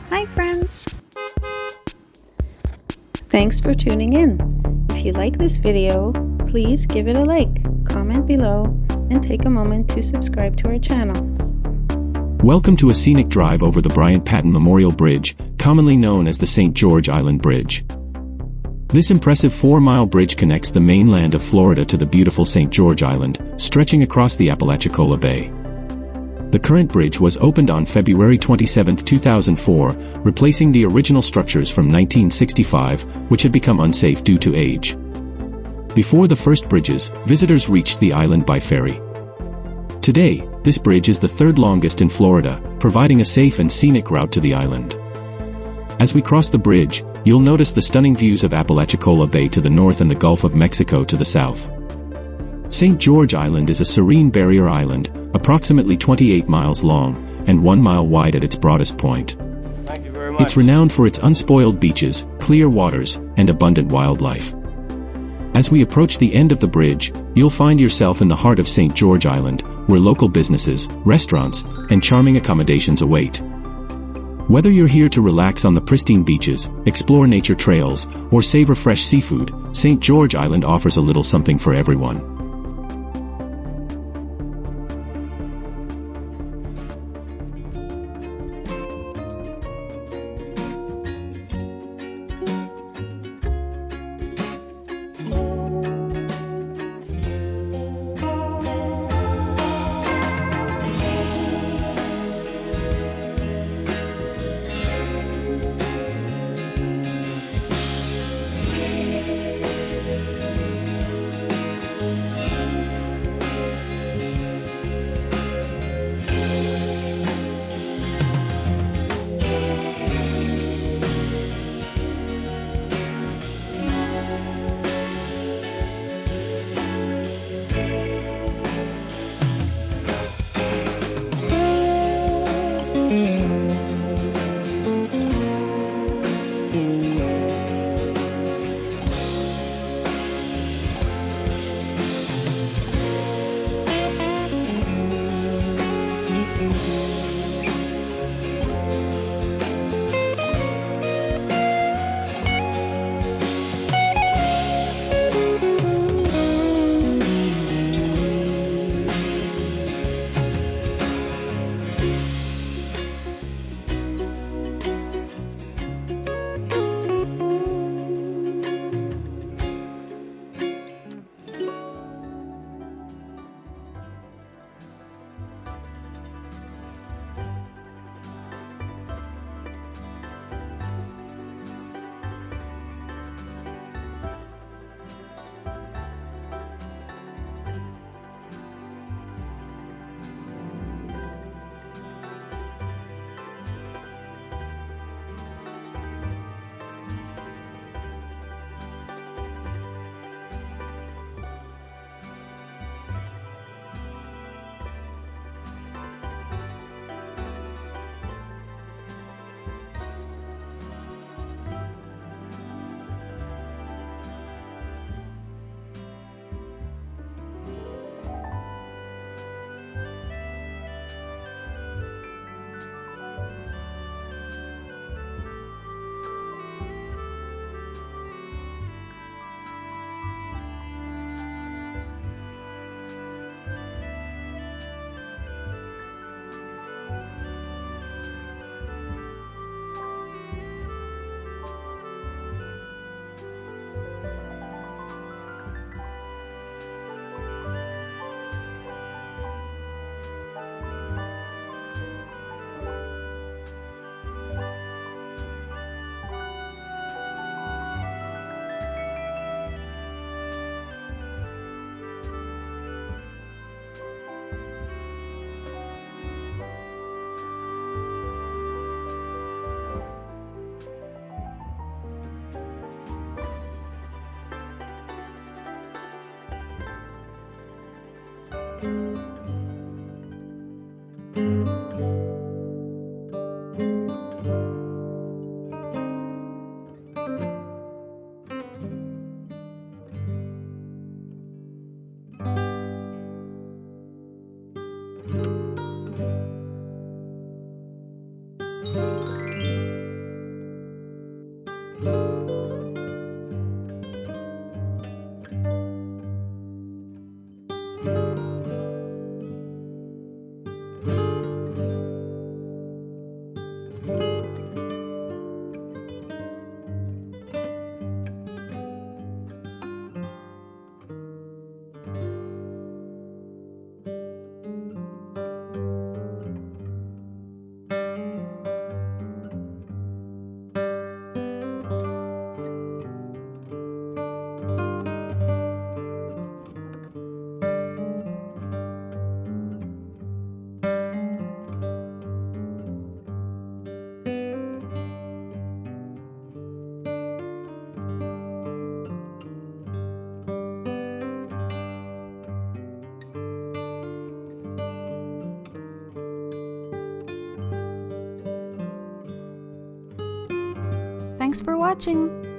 Hi friends! Thanks for tuning in. If you like this video, please give it a like, comment below, and take a moment to subscribe to our channel. Welcome to a scenic drive over the Bryant Patton Memorial Bridge, commonly known as the St. George Island Bridge. This impressive 4-mile bridge connects the mainland of Florida to the beautiful St. George Island, stretching across the Apalachicola Bay. The current bridge was opened on February 27, 2004, replacing the original structures from 1965, which had become unsafe due to age. Before the first bridges, visitors reached the island by ferry. Today, this bridge is the third longest in Florida, providing a safe and scenic route to the island. As we cross the bridge, you'll notice the stunning views of Apalachicola Bay to the north and the Gulf of Mexico to the south. St. George Island is a serene barrier island, approximately 28 miles long, and 1 mile wide at its broadest point. Thank you very much. It's renowned for its unspoiled beaches, clear waters, and abundant wildlife. As we approach the end of the bridge, you'll find yourself in the heart of St. George Island, where local businesses, restaurants, and charming accommodations await. Whether you're here to relax on the pristine beaches, explore nature trails, or savor fresh seafood, St. George Island offers a little something for everyone. Thanks for watching!